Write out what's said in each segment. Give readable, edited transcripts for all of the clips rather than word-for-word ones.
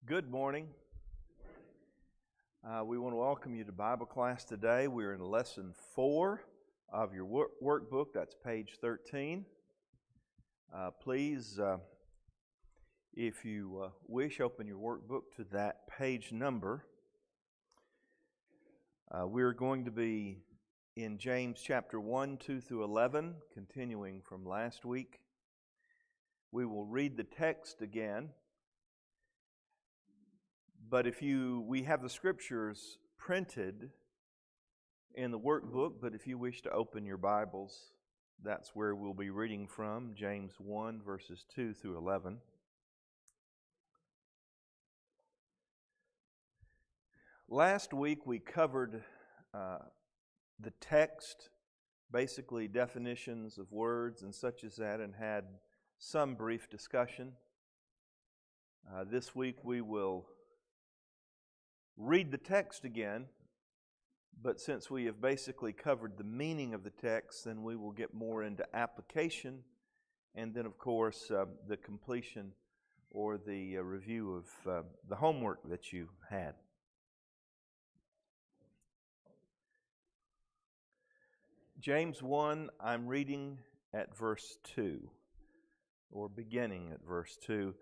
Good morning. We want to welcome you to Bible class today. We're in lesson 4 of your workbook. That's page 13. Please, if you wish, open your workbook to that page number. We're going to be in James chapter 1, 2 through 11, continuing from last week. We will read the text again. But we have the scriptures printed in the workbook, but if you wish to open your Bibles, that's where we'll be reading from, James 1, verses 2 through 11. Last week we covered the text, basically definitions of words and such as that, and had some brief discussion. This week we will read the text again, but since we have basically covered the meaning of the text, then we will get more into application, and then of course the completion or the review of the homework that you had. James 1, I'm reading at verse 2, or beginning at verse 2.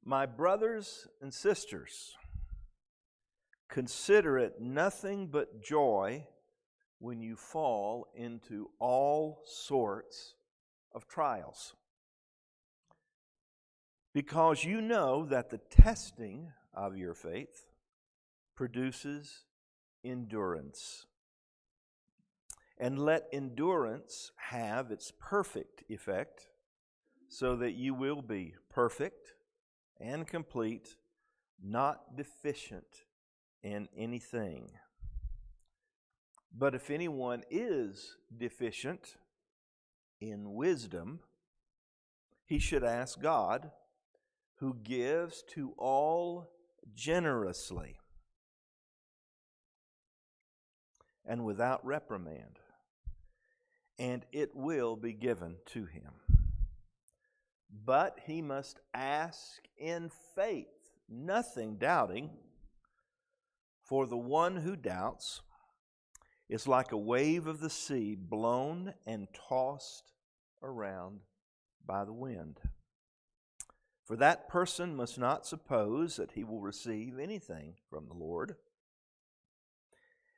My brothers and sisters, consider it nothing but joy when you fall into all sorts of trials, because you know that the testing of your faith produces endurance. And let endurance have its perfect effect, so that you will be perfect and complete, not deficient in anything. But if anyone is deficient in wisdom, he should ask God, who gives to all generously and without reprimand, and it will be given to him. But he must ask in faith, nothing doubting. For the one who doubts is like a wave of the sea, blown and tossed around by the wind. For that person must not suppose that he will receive anything from the Lord,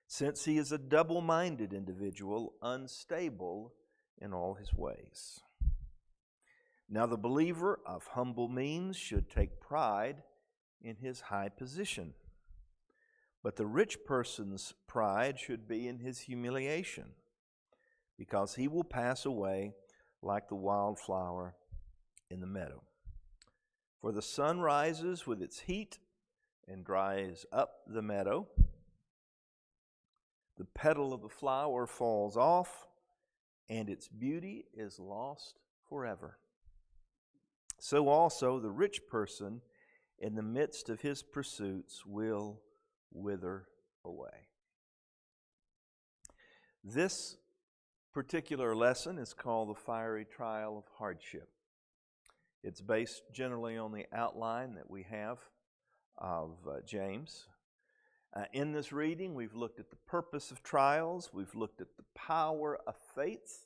since he is a double-minded individual, unstable in all his ways. Now the believer of humble means should take pride in his high position, but the rich person's pride should be in his humiliation, because he will pass away like the wildflower in the meadow. For the sun rises with its heat and dries up the meadow. The petal of the flower falls off, and its beauty is lost forever. So also the rich person in the midst of his pursuits will wither away. This particular lesson is called the fiery trial of hardship. It's based generally on the outline that we have of James. In this reading, we've looked at the purpose of trials, we've looked at the power of faith,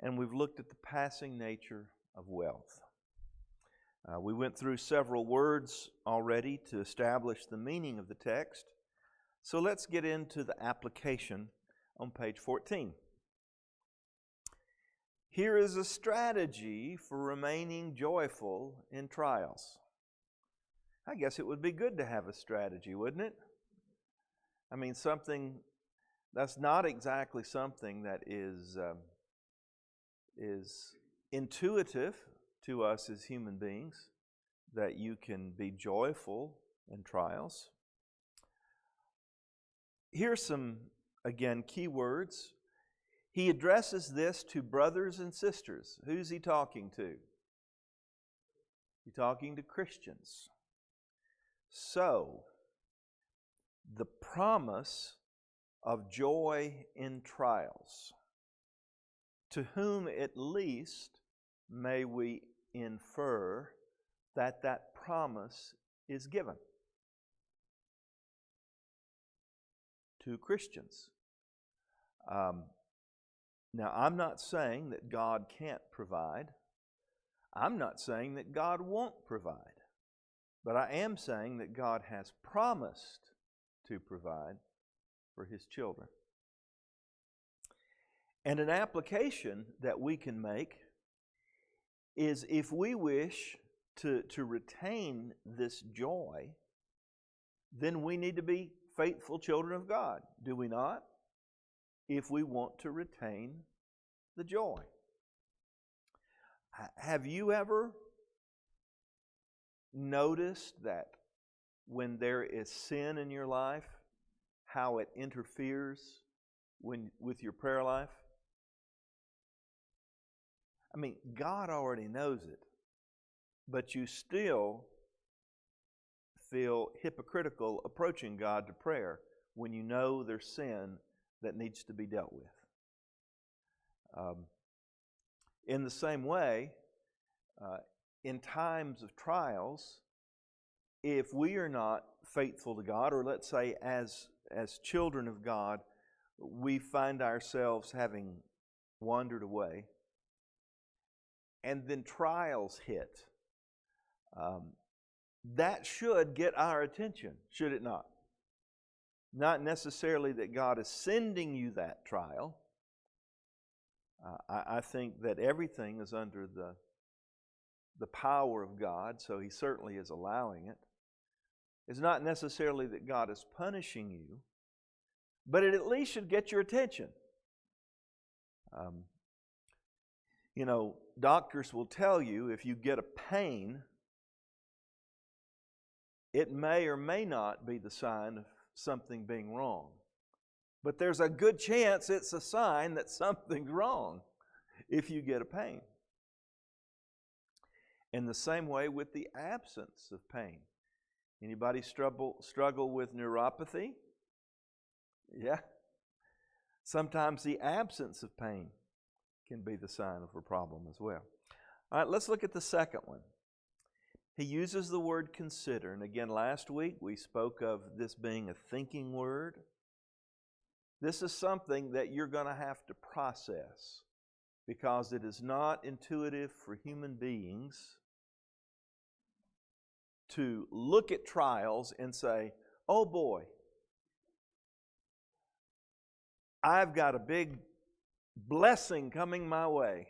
and we've looked at the passing nature of wealth. We went through several words already to establish the meaning of the text. So let's get into the application on page 14. Here is a strategy for remaining joyful in trials. I guess it would be good to have a strategy, wouldn't it? I mean, something that's not exactly something that is intuitive to us as human beings, that you can be joyful in trials. Here's some, again, key words. He addresses this to brothers and sisters. Who's he talking to? He's talking to Christians. So, the promise of joy in trials, to whom at least may we infer that promise is given to Christians. Now, I'm not saying that God can't provide. I'm not saying that God won't provide. But I am saying that God has promised to provide for His children. And an application that we can make is, if we wish to retain this joy, then we need to be faithful children of God, do we not? If we want to retain the joy. Have you ever noticed that when there is sin in your life, how it interferes with your prayer life? I mean, God already knows it, but you still feel hypocritical approaching God to prayer when you know there's sin that needs to be dealt with. In the same way, in times of trials, if we are not faithful to God, or let's say as children of God, we find ourselves having wandered away, and then trials hit, that should get our attention, should it not? Not necessarily that God is sending you that trial. I think that everything is under the power of God, so He certainly is allowing it. It's not necessarily that God is punishing you, but it at least should get your attention. Doctors will tell you if you get a pain, it may or may not be the sign of something being wrong. But there's a good chance it's a sign that something's wrong if you get a pain. In the same way with the absence of pain. Anybody struggle with neuropathy? Yeah. Sometimes the absence of pain can be the sign of a problem as well. All right, let's look at the second one. He uses the word consider. And again, last week we spoke of this being a thinking word. This is something that you're going to have to process, because it is not intuitive for human beings to look at trials and say, oh boy, I've got a big blessing coming my way.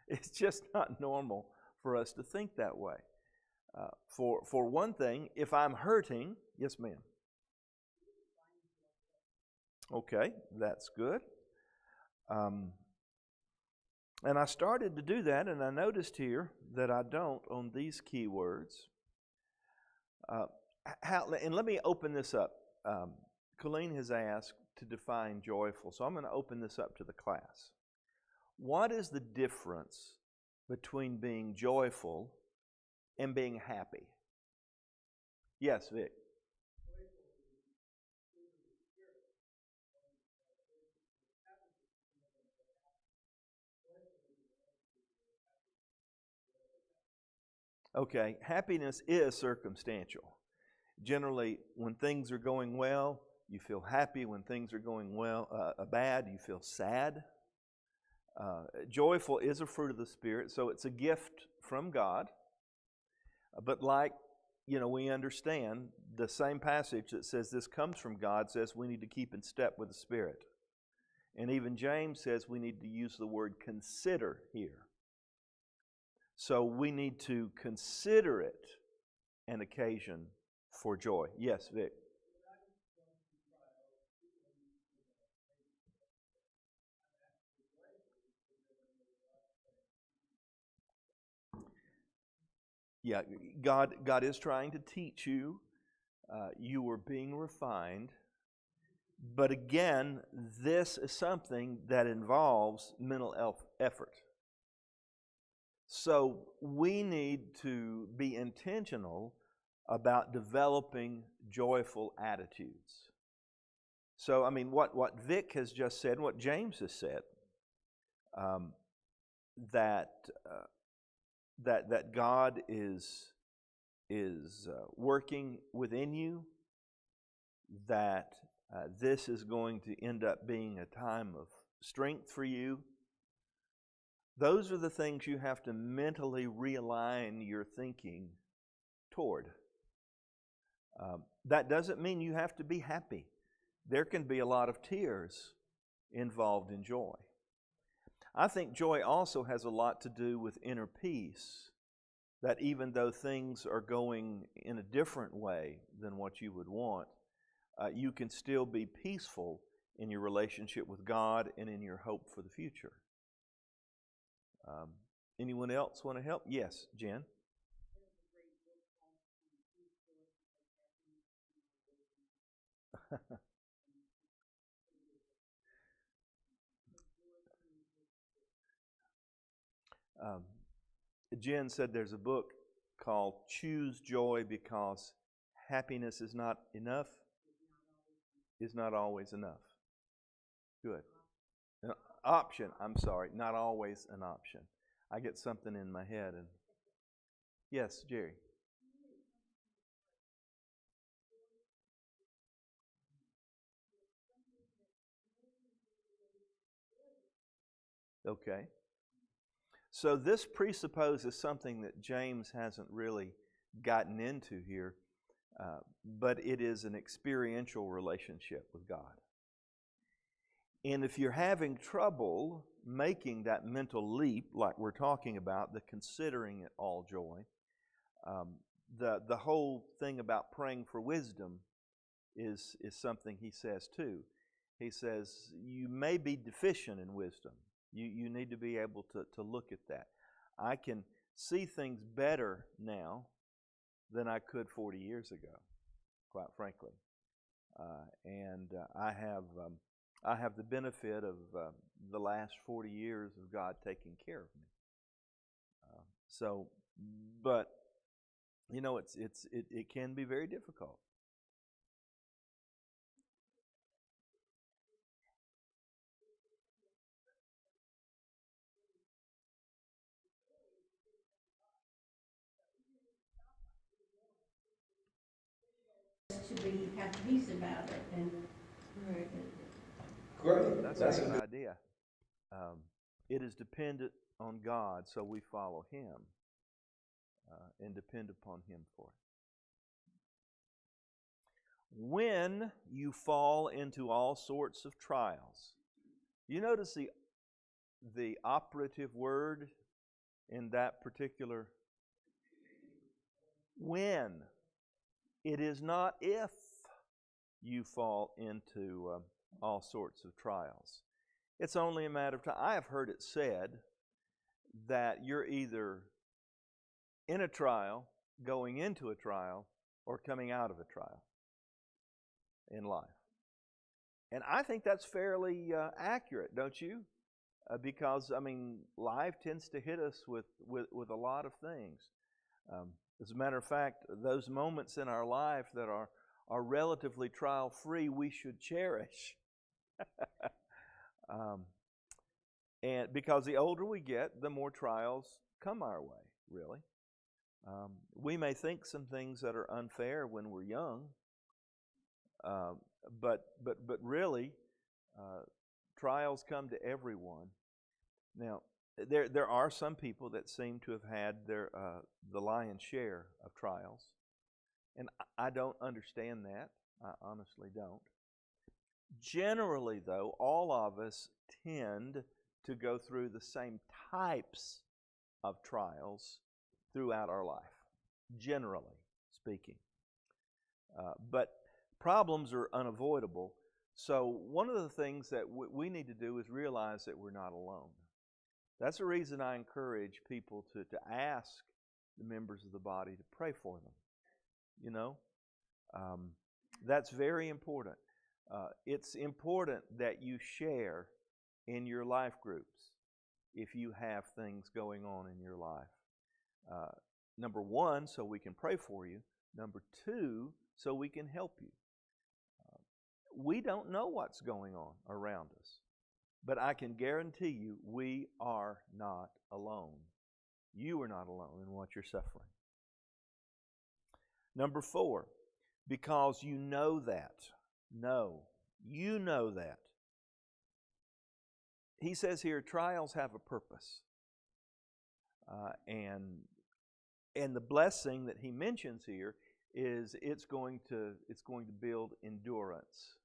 It's just not normal for us to think that way. For one thing, if I'm hurting, yes ma'am. Okay, that's good. And I started to do that, and I noticed here that I don't on these keywords. And let me open this up. Colleen has asked to define joyful, so I'm going to open this up to the class. What is the difference between being joyful and being happy? Yes, Vic. Okay, happiness is circumstantial. Generally, when things are going well, you feel happy. When things are going bad, you feel sad. Joyful is a fruit of the Spirit, so it's a gift from God. But we understand the same passage that says this comes from God says we need to keep in step with the Spirit. And even James says we need to use the word consider here. So we need to consider it an occasion for joy. Yes, Vic. Yeah, God is trying to teach you. You are being refined. But again, this is something that involves mental effort. So we need to be intentional about developing joyful attitudes. So, what Vic has just said, what James has said, that God is is working within you, that this is going to end up being a time of strength for you. Those are the things you have to mentally realign your thinking toward. That doesn't mean you have to be happy. There can be a lot of tears involved in joy. I think joy also has a lot to do with inner peace, that even though things are going in a different way than what you would want, you can still be peaceful in your relationship with God and in your hope for the future. Anyone else want to help? Yes, Jen. Jen said there's a book called Choose Joy Because Happiness is Not Enough. Is not always enough. Good. An option, I'm sorry, not always an option. I get something in my head. And yes, Jerry. Okay. So this presupposes something that James hasn't really gotten into here, but it is an experiential relationship with God. And if you're having trouble making that mental leap, like we're talking about, the considering it all joy, the whole thing about praying for wisdom is something he says too. He says you may be deficient in wisdom. You need to be able to look at that. I can see things better now than I could 40 years ago, quite frankly. I have the benefit of the last 40 years of God taking care of me. But you know, it can be very difficult. Have peace about it. And right. Great. That's a good idea. It is dependent on God, so we follow Him and depend upon Him for it. When you fall into all sorts of trials, you notice the operative word in that particular when. It is not if you fall into all sorts of trials. It's only a matter of time. I have heard it said that you're either in a trial, going into a trial, or coming out of a trial in life. And I think that's fairly accurate, don't you? Because, I mean, life tends to hit us with a lot of things. As a matter of fact, those moments in our life that are relatively trial-free, we should cherish. And because the older we get, the more trials come our way, really. We may think some things that are unfair when we're young, but really, trials come to everyone. Now, there are some people that seem to have had the lion's share of trials, and I don't understand that. I honestly don't. Generally, though, all of us tend to go through the same types of trials throughout our life, generally speaking. But problems are unavoidable. So one of the things that we need to do is realize that we're not alone. That's the reason I encourage people to ask the members of the body to pray for them. You know, that's very important. It's important that you share in your life groups if you have things going on in your life. Number one, so we can pray for you. Number two, so we can help you. We don't know what's going on around us, but I can guarantee you we are not alone. You are not alone in what you're suffering. Number 4, because you know that. No, you know that. He says here, trials have a purpose. And the blessing that he mentions here is it's going to build endurance.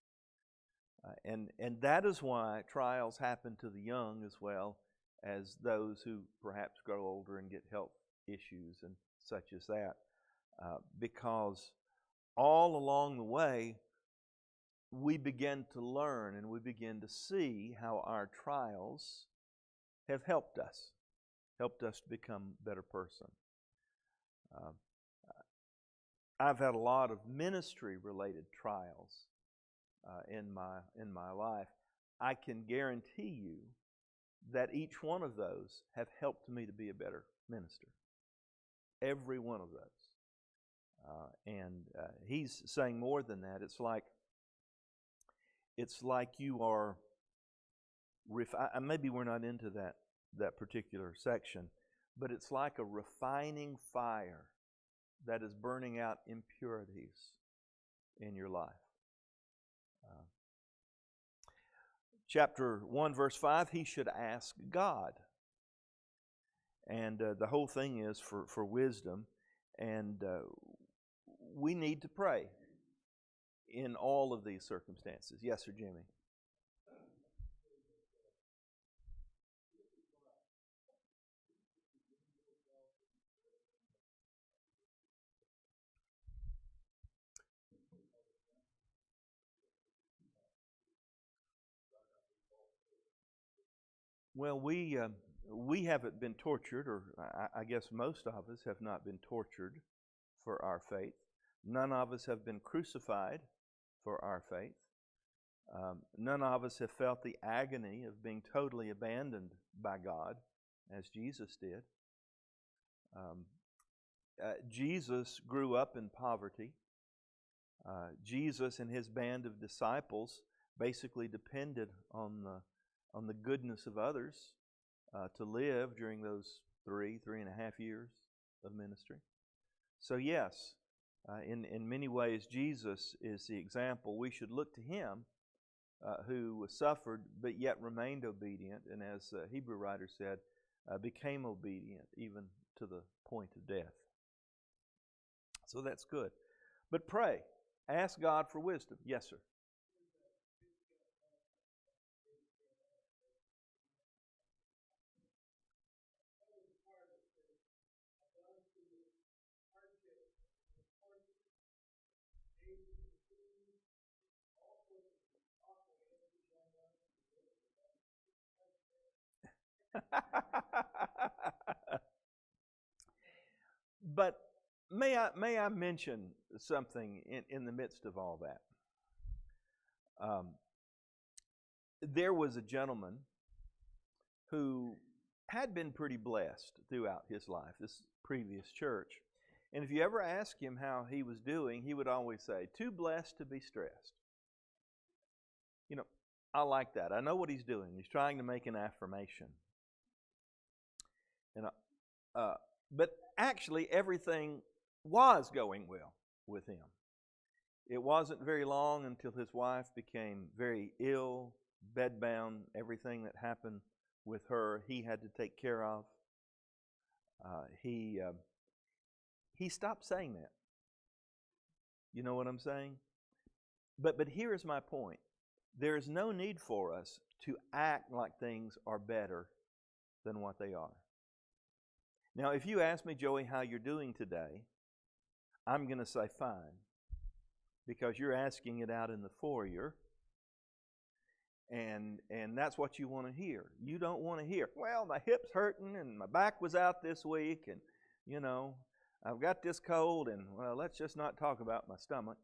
And that is why trials happen to the young as well as those who perhaps grow older and get health issues and such as that. Because all along the way, we begin to learn and we begin to see how our trials have helped us to become a better person. I've had a lot of ministry-related trials in my life. I can guarantee you that each one of those have helped me to be a better minister. Every one of those. And he's saying more than that. It's like you are. Maybe we're not into that particular section, but it's like a refining fire that is burning out impurities in your life. Chapter 1, verse 5, he should ask God. And the whole thing is for wisdom. And we need to pray in all of these circumstances. Yes, sir, Jimmy. Well, we haven't been tortured, or I guess most of us have not been tortured for our faith. None of us have been crucified for our faith. None of us have felt the agony of being totally abandoned by God, as Jesus did. Jesus grew up in poverty. Jesus and his band of disciples basically depended on the goodness of others to live during those 3.5 years of ministry. So yes, in many ways, Jesus is the example. We should look to him who suffered but yet remained obedient, and as the Hebrew writer said, became obedient even to the point of death. So that's good. But pray. Ask God for wisdom. Yes, sir. But may I mention something in the midst of all that? There was a gentleman who had been pretty blessed throughout his life, this previous church. And if you ever ask him how he was doing, he would always say, "Too blessed to be stressed." You know, I like that. I know what he's doing. He's trying to make an affirmation. And but actually, everything was going well with him. It wasn't very long until his wife became very ill, bedbound. Everything that happened with her, he had to take care of. He stopped saying that. You know what I'm saying? But here is my point. There is no need for us to act like things are better than what they are. Now, if you ask me, Joey, how you're doing today, I'm going to say fine, because you're asking it out in the foyer, and that's what you want to hear. You don't want to hear, well, my hip's hurting, and my back was out this week, and, you know, I've got this cold, and, well, let's just not talk about my stomach.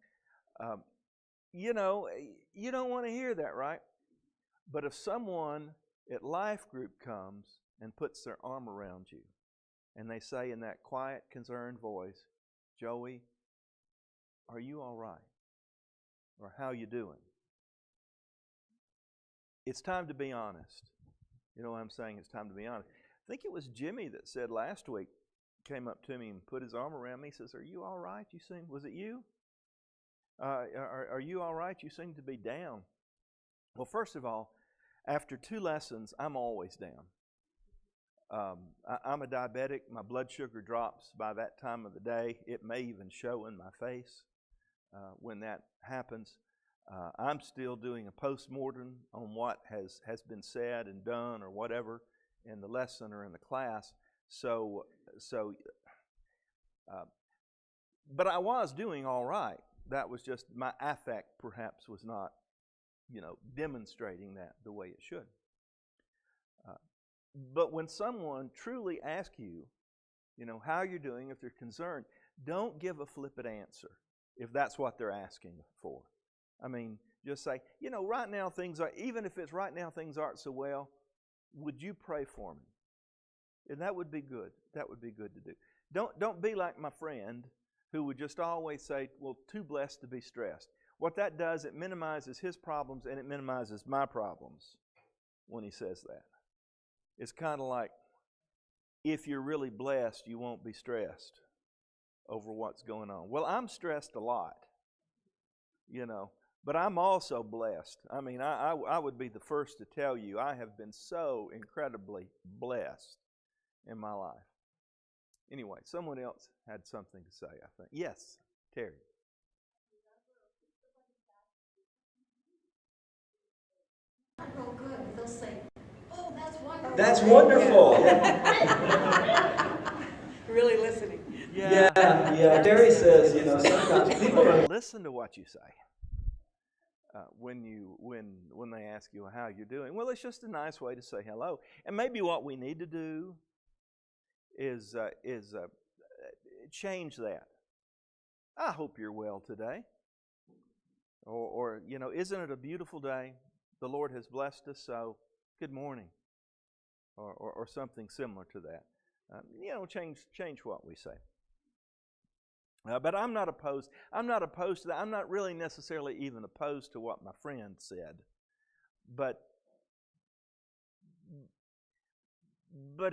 You know, you don't want to hear that, right? But if someone at Life Group comes and puts their arm around you, and they say in that quiet, concerned voice, "Joey, are you all right? Or how you doing?" It's time to be honest. You know what I'm saying? It's time to be honest. I think it was Jimmy that said last week, came up to me and put his arm around me. He says, "Are you all right? Was it you? Are you all right? You seem to be down." Well, first of all, after 2 lessons, I'm always down. I'm a diabetic. My blood sugar drops by that time of the day. It may even show in my face when that happens. I'm still doing a postmortem on what has been said and done or whatever in the lesson or in the class. But I was doing all right. That was just my affect perhaps was not, demonstrating that the way it should. But when someone truly asks you, how you're doing, if they're concerned, don't give a flippant answer if that's what they're asking for. I mean, just say, right now even if it's right now things aren't so well, would you pray for me? And that would be good. That would be good to do. Don't be like my friend who would just always say, well, too blessed to be stressed. What that does, it minimizes his problems and it minimizes my problems when he says that. It's kind of like, if you're really blessed, you won't be stressed over what's going on. Well, I'm stressed a lot, but I'm also blessed. I mean, I would be the first to tell you I have been so incredibly blessed in my life. Anyway, someone else had something to say, I think. Yes, Terry. Not real good. They'll say, "Oh, that's wonderful." That's wonderful. Really listening. Yeah. Terry says, sometimes people don't. Listen to what you say when they ask you how you're doing. Well, it's just a nice way to say hello. And maybe what we need to do is change that. I hope you're well today. Or isn't it a beautiful day? The Lord has blessed us, so good morning. Or something similar to that. Change what we say. But I'm not opposed. I'm not opposed to that. I'm not really necessarily even opposed to what my friend said. But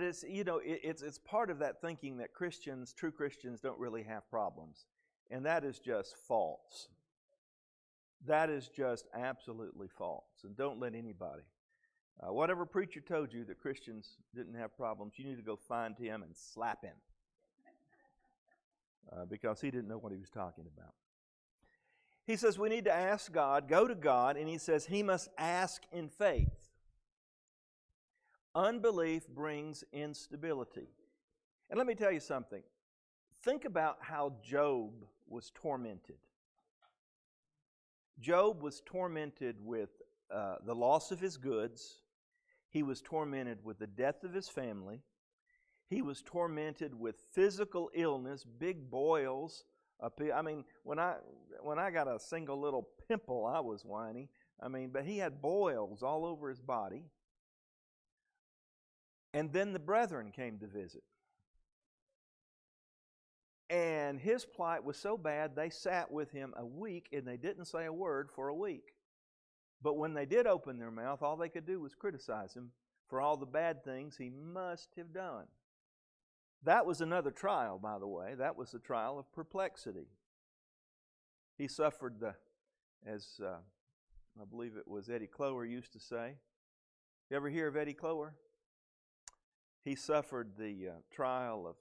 it's it's part of that thinking that true Christians don't really have problems, and that is just false. That is just absolutely false. And don't let anybody, whatever preacher told you that Christians didn't have problems, you need to go find him and slap him. Because he didn't know what he was talking about. He says we need to ask God, go to God, and he says he must ask in faith. Unbelief brings instability. And let me tell you something. Think about how Job was tormented. Job was tormented with the loss of his goods. He was tormented with the death of his family. He was tormented with physical illness, big boils. I mean, when I got a single little pimple, I was whiny. But he had boils all over his body. And then the brethren came to visit. And his plight was so bad, they sat with him a week, and they didn't say a word for a week. But when they did open their mouth, all they could do was criticize him for all the bad things he must have done. That was another trial, by the way. That was the trial of perplexity. He suffered as I believe it was Eddie Clower used to say. You ever hear of Eddie Clower? He suffered the trial of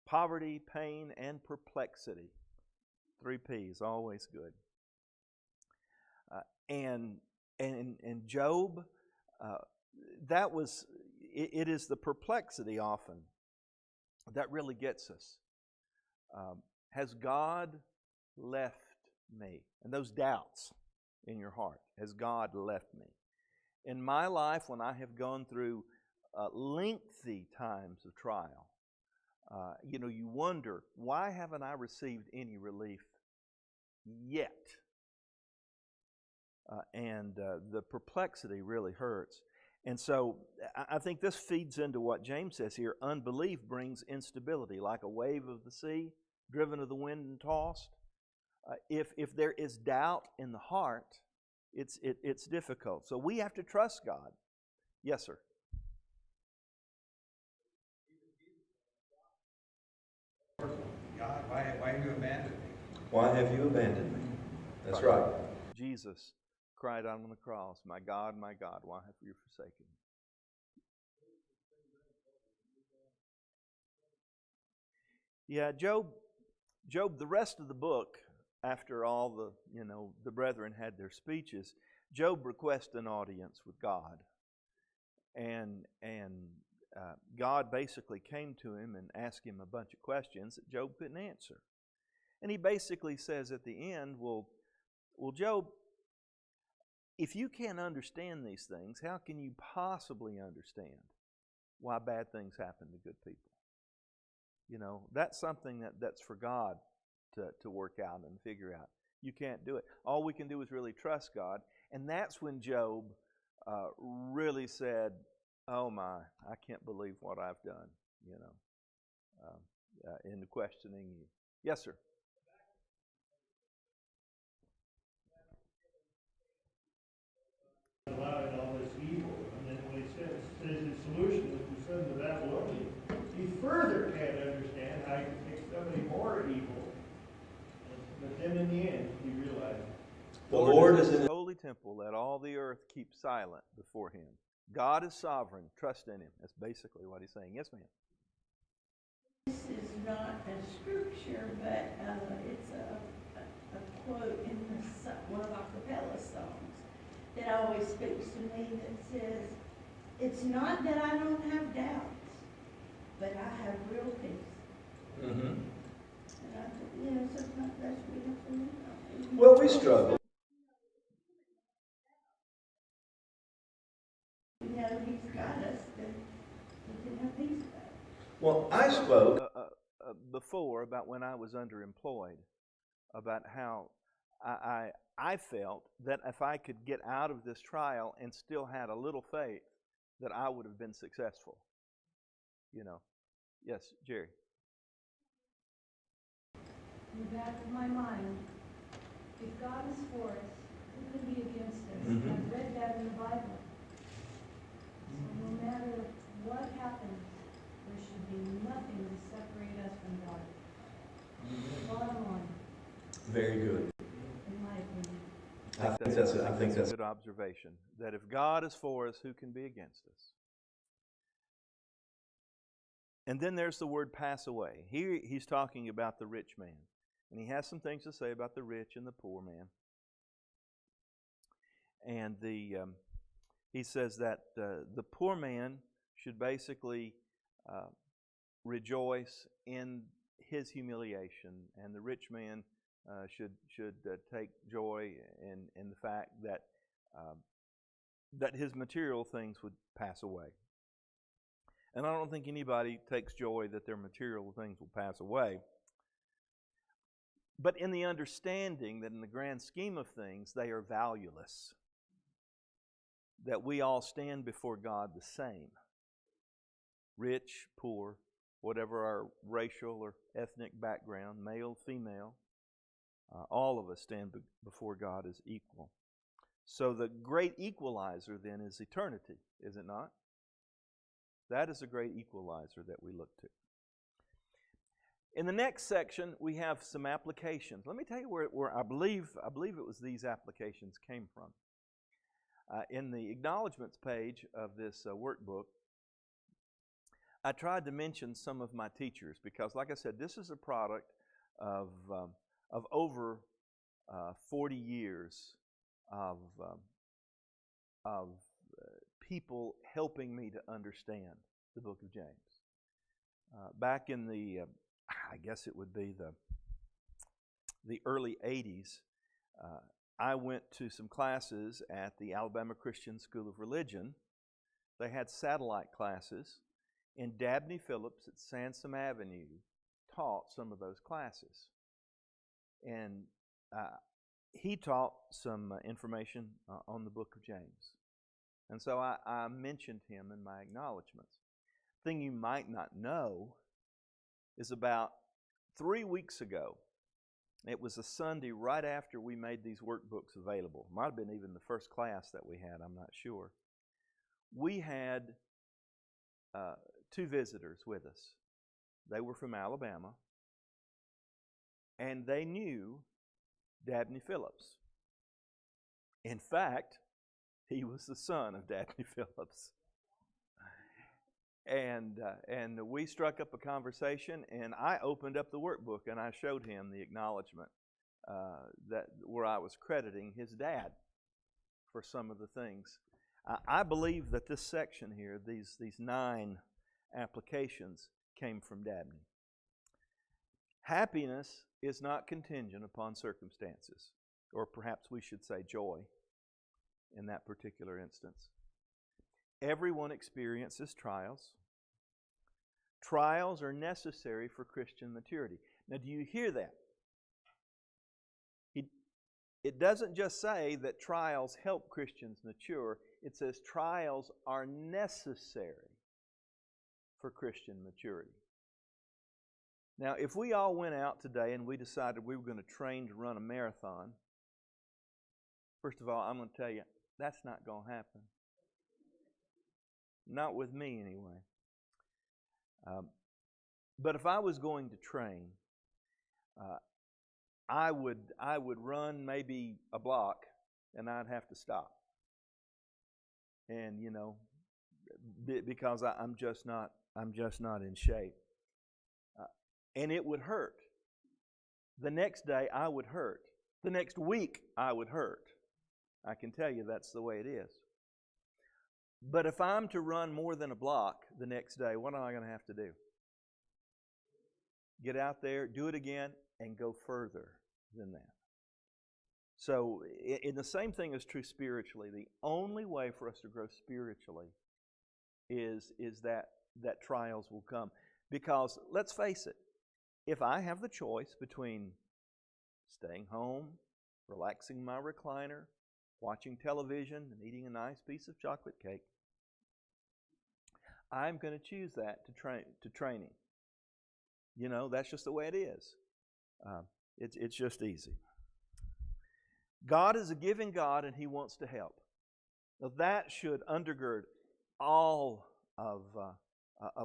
poverty, pain, and perplexity. 3 P's, always good. And Job, that was, it is the perplexity often that really gets us. Has God left me? And those doubts in your heart. Has God left me? In my life, when I have gone through lengthy times of trial, you wonder, why haven't I received any relief yet? And the perplexity really hurts. And so I think this feeds into what James says here. Unbelief brings instability, like a wave of the sea, driven of the wind and tossed. If there is doubt in the heart, it's difficult. So we have to trust God. Yes, sir. God, why have you abandoned me? Why have you abandoned me? That's right. Jesus cried out on the cross, my God, why have you forsaken me? Yeah, Job, the rest of the book, after all the brethren had their speeches, Job requests an audience with God. And God basically came to him and asked him a bunch of questions that Job couldn't answer. And he basically says at the end, well, Job, if you can't understand these things, how can you possibly understand why bad things happen to good people? That's something that's for God to work out and figure out. You can't do it. All we can do is really trust God. And that's when Job really said, oh my, I can't believe what I've done, in questioning you. Yes, sir. Allowing all this evil, and then when he says his solution is to send the Babylonians, he further can't understand how he can take somebody more evil. But then in the end, he realized The Lord is in His holy temple. Let all the earth keep silent before Him. God is sovereign. Trust in Him. That's basically what He's saying. Yes, ma'am. This is not a scripture, but it's a quote in one of our capella songs that always speaks to me that says, it's not that I don't have doubts, but I have real peace. Mm-hmm. And I think, sometimes that's what we have to learn. Well, we struggle. He's got us, then we can have peace about it. Well, I spoke Before about when I was underemployed, about how I felt that if I could get out of this trial and still had a little faith, that I would have been successful. Yes, Jerry. In the back of my mind, if God is for us, who can be against us? Mhm. I've read that in the Bible. So no matter what happens, there should be nothing to separate us from God. Bottom line, very good. in my opinion. I think that's a good observation. That if God is for us, who can be against us? And then there's the word pass away. Here he's talking about the rich man. And he has some things to say about the rich and the poor man. And he says that the poor man should basically rejoice in his humiliation, and the rich man should take joy in the fact that that his material things would pass away. And I don't think anybody takes joy that their material things will pass away. But in the understanding that in the grand scheme of things, they are valueless. That we all stand before God the same. Rich, poor, whatever our racial or ethnic background, male, female, all of us stand before God as equal. So the great equalizer then is eternity, is it not? That is a great equalizer that we look to. In the next section, we have some applications. Let me tell you where I believe it was these applications came from. In the acknowledgments page of this workbook, I tried to mention some of my teachers because, like I said, this is a product of over 40 years of people helping me to understand the book of James. Back in the, I guess it would be the early 80s, I went to some classes at the Alabama Christian School of Religion. They had satellite classes, and Dabney Phillips at Sansom Avenue taught some of those classes. And he taught some information on the book of James. And so I mentioned him in my acknowledgments. The thing you might not know is about 3 weeks ago, it was a Sunday right after we made these workbooks available. Might have been even the first class that we had, I'm not sure. We had 2 visitors with us. They were from Alabama, and they knew Dabney Phillips. In fact, he was the son of Dabney Phillips. And we struck up a conversation, and I opened up the workbook and I showed him the acknowledgement where I was crediting his dad for some of the things. I believe that this section here, these 9 applications, came from Dabney. Happiness is not contingent upon circumstances, or perhaps we should say joy in that particular instance. Everyone experiences trials. Trials are necessary for Christian maturity. Now, do you hear that? It doesn't just say that trials help Christians mature. It says trials are necessary for Christian maturity. Now, if we all went out today and we decided we were going to train to run a marathon, first of all, I'm going to tell you, that's not going to happen. Not with me, anyway. But if I was going to train, I would run maybe a block, and I'd have to stop. And because I'm just not in shape. And it would hurt. The next day I would hurt. The next week I would hurt. I can tell you that's the way it is. But if I'm to run more than a block the next day, what am I going to have to do? Get out there, do it again, and go further than that. So, in the same thing is true spiritually. The only way for us to grow spiritually is that trials will come. Because, let's face it, if I have the choice between staying home, relaxing my recliner, watching television, and eating a nice piece of chocolate cake, I'm going to choose that to training. That's just the way it is. It's just easy. God is a giving God, and He wants to help. Now that should undergird all of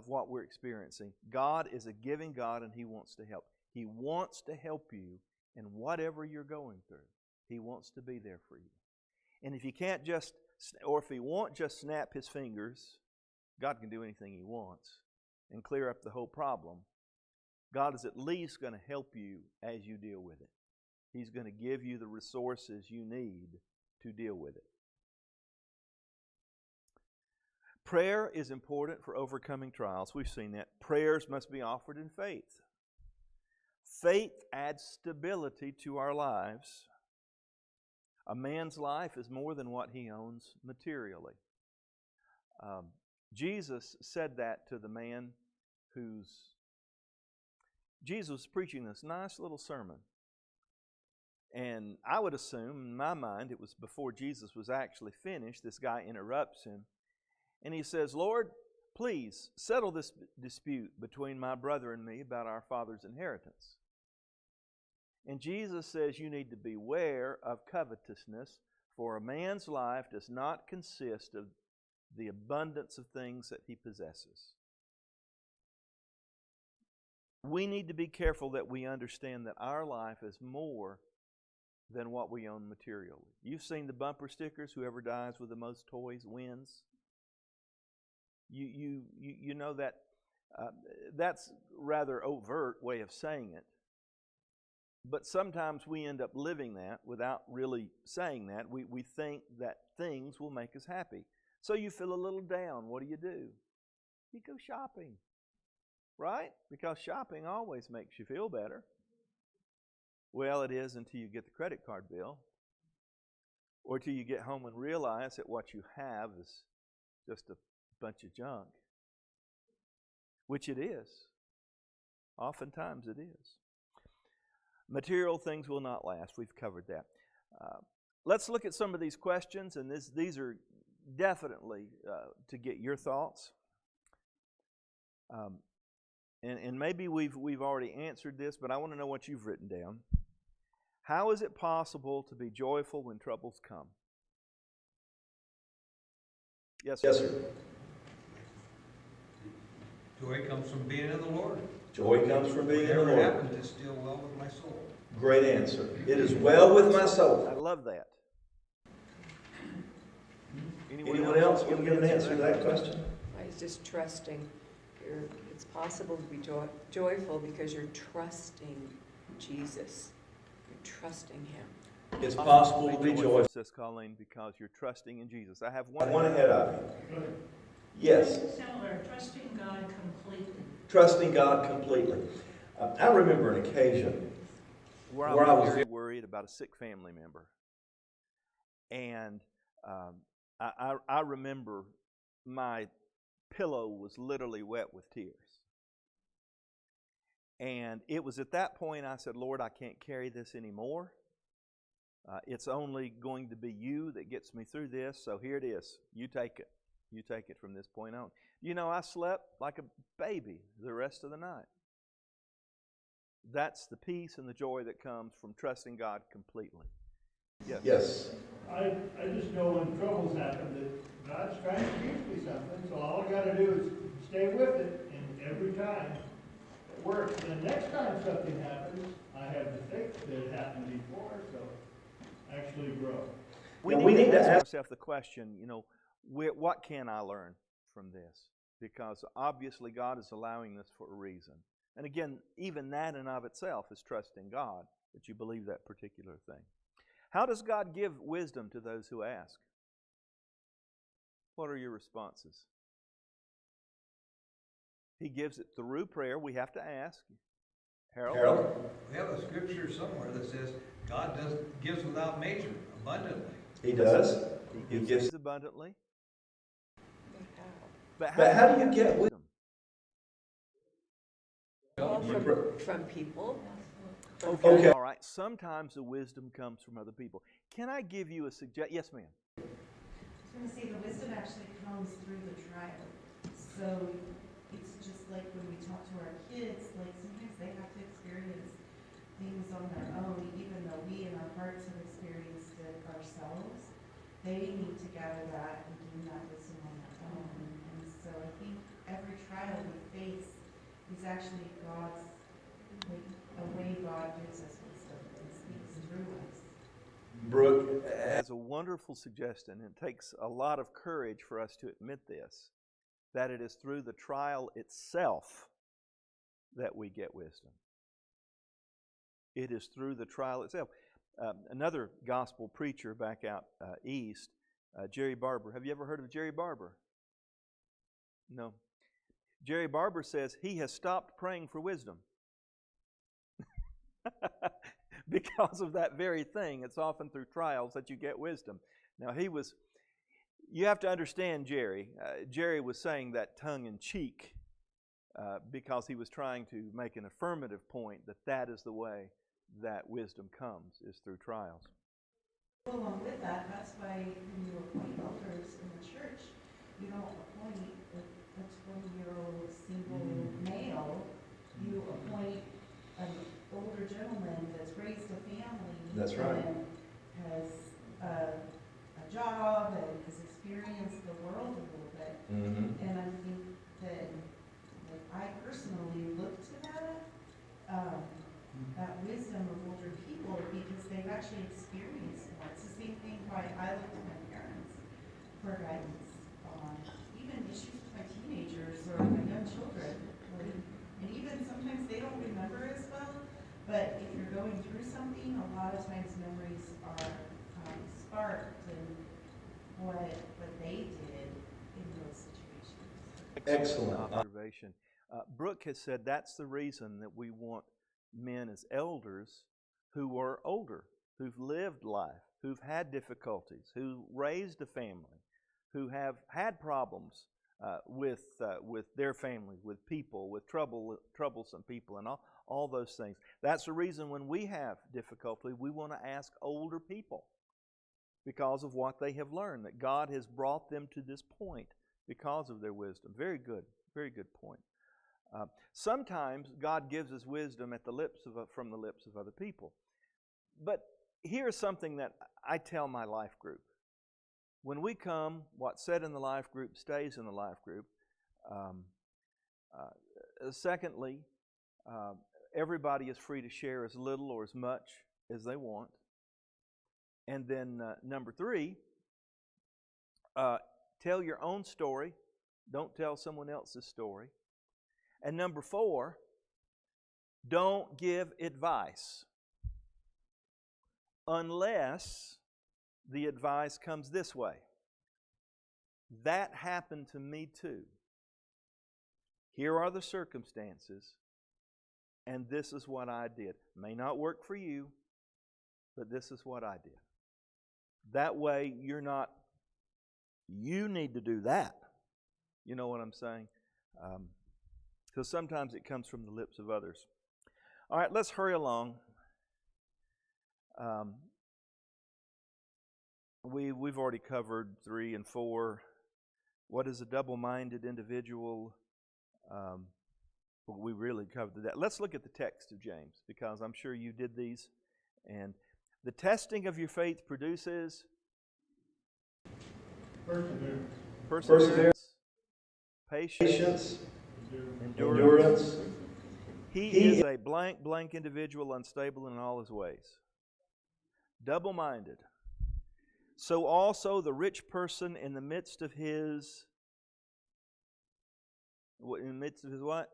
what we're experiencing. God is a giving God, and He wants to help. He wants to help you in whatever you're going through. He wants to be there for you. And if He can't if He won't just snap His fingers, God can do anything He wants and clear up the whole problem. God is at least going to help you as you deal with it. He's going to give you the resources you need to deal with it. Prayer is important for overcoming trials. We've seen that. Prayers must be offered in faith. Faith adds stability to our lives. A man's life is more than what he owns materially. Jesus said that to the man Jesus was preaching this nice little sermon. And I would assume, in my mind, it was before Jesus was actually finished. This guy interrupts him. And he says, "Lord, please settle this dispute between my brother and me about our father's inheritance." And Jesus says you need to beware of covetousness, for a man's life does not consist of the abundance of things that he possesses. We need to be careful that we understand that our life is more than what we own materially. You've seen the bumper stickers, whoever dies with the most toys wins. You know that that's rather overt way of saying it. But sometimes we end up living that without really saying that. We think that things will make us happy. So you feel a little down. What do? You go shopping. Right? Because shopping always makes you feel better. Well, it is until you get the credit card bill. Or till you get home and realize that what you have is just a bunch of junk. Which it is. Oftentimes it is. Material things will not last. We've covered that. Let's look at some of these questions, and these are definitely to get your thoughts. And maybe we've already answered this, but I want to know what you've written down. How is it possible to be joyful when troubles come? Yes, sir. Yes, sir. Joy comes from being in the Lord. Joy comes from being in the Whatever Lord. happens, it's still well with my soul. Great answer. It is well with my soul. I love that. Anyone else want to give an answer to that question? It's just trusting. It's possible to be joyful because you're trusting Jesus. You're trusting Him. It's possible to be joyful. Says Colleen, because you're trusting in Jesus. I have One one. ahead of you. Yes. Similar, trusting God completely. Trusting God completely. I remember an occasion where I I was was very worried about a sick family member. And I remember my pillow was literally wet with tears. And it was at that point I said, Lord, I can't carry this anymore. It's only going to be you that gets me through this, so here it is. You take it. You take it from this point on. You know, I slept like a baby the rest of the night. That's the peace and the joy that comes from trusting God completely. Yes. Yes. I just know when troubles happen that God's trying to teach me something, so all I gotta do is stay with it, and every time it works. And the next time something happens, I have the faith that it happened before, so actually grow. We Yeah, need to ask ourselves the question, you know, what can I learn from this? Because obviously God is allowing this for a reason. And again, even that in of itself is trusting God, that you believe that particular thing. How does God give wisdom to those who ask? What are your responses? He gives it through prayer. We have to ask. Harold? We have a scripture somewhere that says God gives without measure, abundantly. He does. He gives abundantly. But But how do you get wisdom? how? From people. Okay. All right. Sometimes the wisdom comes from other people. Can I give you a suggestion? Yes, ma'am. I was going to say the wisdom actually comes through the trial. So it's just like when we talk to our kids, like sometimes they have to experience things on their own, even though we in our hearts have experienced it ourselves. They need to gather that and gain that wisdom on their own. And so I think every trial we face is actually God's, like, a way God gives us wisdom and speaks through us. Brooke, That's a wonderful suggestion. It takes a lot of courage for us to admit this, that it is through the trial itself that we get wisdom. It is through the trial itself. Another gospel preacher back out east, Jerry Barber. Have you ever heard of Jerry Barber? No. Jerry Barber says he has stopped praying for wisdom. Because of that very thing. It's often through trials that you get wisdom. Now you have to understand Jerry. Jerry was saying that tongue-in-cheek because he was trying to make an affirmative point that is the way that wisdom comes, is through trials. Well, along with that, that's why when you appoint elders in the church, you don't appoint a 20-year-old single male. You appoint an older gentleman that's raised a family. That's right. And has a job and has experienced the world a little bit. Mm-hmm. And I think that, like, I personally look to that wisdom of older people because they've actually experienced more. It's the same thing why I look to my parents for guidance on even issues with my teenagers or my young children. And even sometimes they don't remember as well, but if you're going through something, a lot of times memories are sparked and what they did in those situations. Excellent observation. Brooke has said that's the reason that we want men as elders who are older, who've lived life, who've had difficulties, who raised a family, who have had problems with their family, with people, with troublesome people, and all those things. That's the reason when we have difficulty, we want to ask older people because of what they have learned, that God has brought them to this point because of their wisdom. Very good point. Sometimes God gives us wisdom from the lips of other people. But here's something that I tell my life group. When we come, what's said in the life group stays in the life group. Secondly, Everybody is free to share as little or as much as they want. And then number 3, tell your own story. Don't tell someone else's story. And number 4, don't give advice unless the advice comes this way. That happened to me too. Here are the circumstances, and this is what I did. May not work for you, but this is what I did. That way you need to do that. You know what I'm saying? Because sometimes it comes from the lips of others. All right, let's hurry along. We've already covered 3 and 4. What is a double-minded individual? We really covered that. Let's look at the text of James, because I'm sure you did these. And the testing of your faith produces perseverance, patience, endurance. He is a blank individual, unstable in all his ways. Double-minded. So also the rich person in the midst of his what?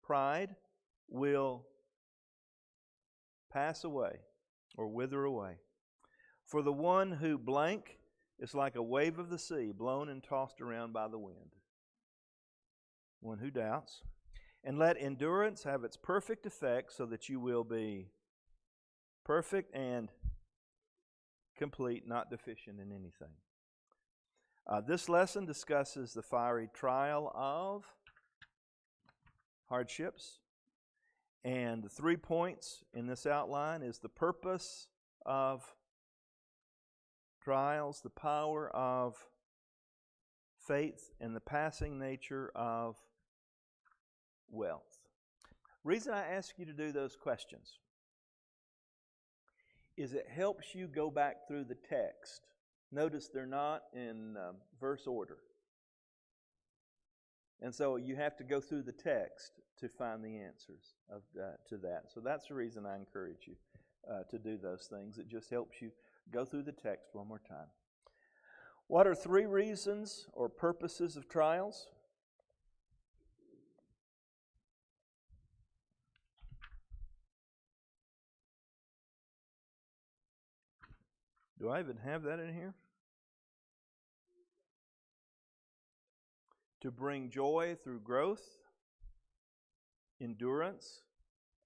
Pride will pass away or wither away. For the one who blank is like a wave of the sea, blown and tossed around by the wind. One who doubts. And let endurance have its perfect effect, so that you will be perfect and complete, not deficient in anything. This lesson discusses the fiery trial of hardships. And the 3 points in this outline is the purpose of trials, the power of faith, and the passing nature of wealth. Reason I ask you to do those questions is it helps you go back through the text. Notice they're not in verse order. And so you have to go through the text to find the answers to that. So that's the reason I encourage you to do those things. It just helps you go through the text one more time. What are 3 reasons or purposes of trials? Do I even have that in here? To bring joy through growth, endurance,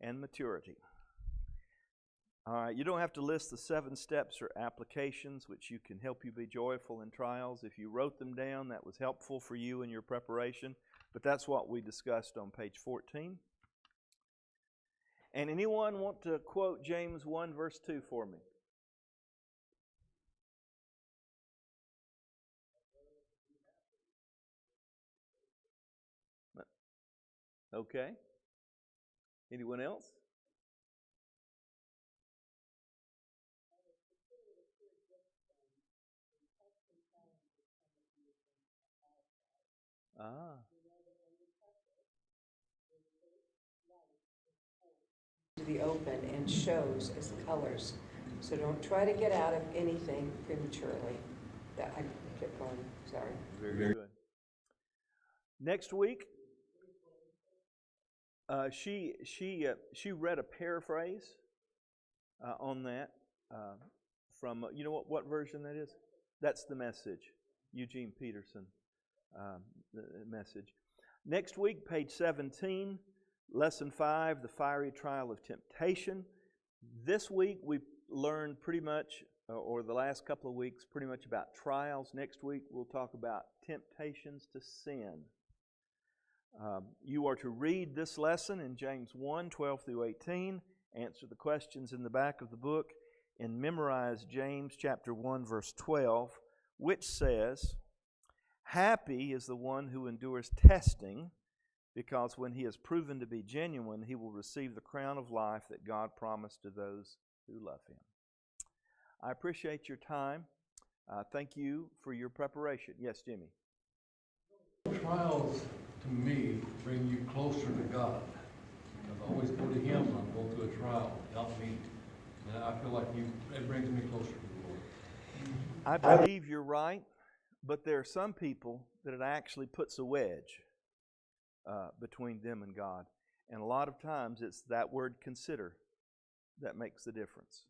and maturity. All right, you don't have to list the 7 steps or applications which you can help you be joyful in trials. If you wrote them down, that was helpful for you in your preparation. But that's what we discussed on page 14. And anyone want to quote James 1 verse 2 for me? Okay. Anyone else? To the open and shows as colors. So don't try to get out of anything prematurely. That I kept going. Sorry. Very good. Next week, she read a paraphrase on that from you know what version that is? That's the Message, Eugene Peterson the Message. Next week, page 17, lesson 5, the fiery trial of temptation. This week we learned pretty much, or the last couple of weeks, pretty much about trials. Next week we'll talk about temptations to sin. You are to read this lesson in James 1, 12 through 18, answer the questions in the back of the book, and memorize James chapter 1, verse 12, which says, "Happy is the one who endures testing, because when he is proven to be genuine, he will receive the crown of life that God promised to those who love him." I appreciate your time. Thank you for your preparation. Yes, Jimmy? Trials, to me, bring you closer to God. I always go to Him when I'm going through a trial. Help me. And I feel like it brings me closer to the Lord. I believe you're right, but there are some people that it actually puts a wedge between them and God. And a lot of times it's that word consider that makes the difference.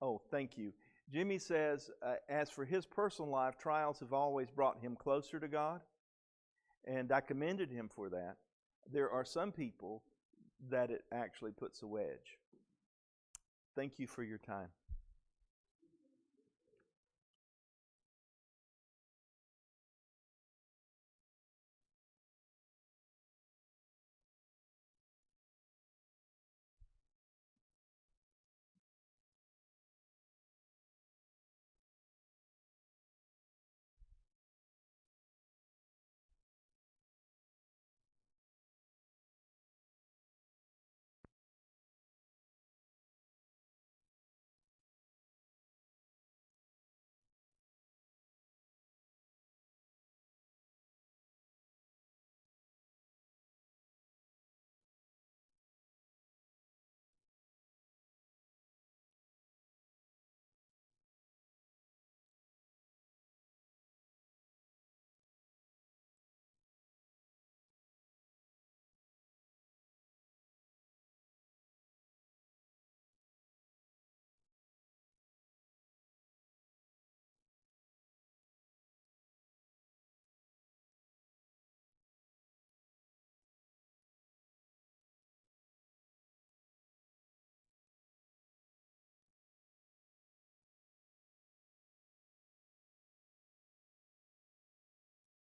Oh, thank you. Jimmy says, as for his personal life, trials have always brought him closer to God, and I commended him for that. There are some people that it actually puts a wedge. Thank you for your time.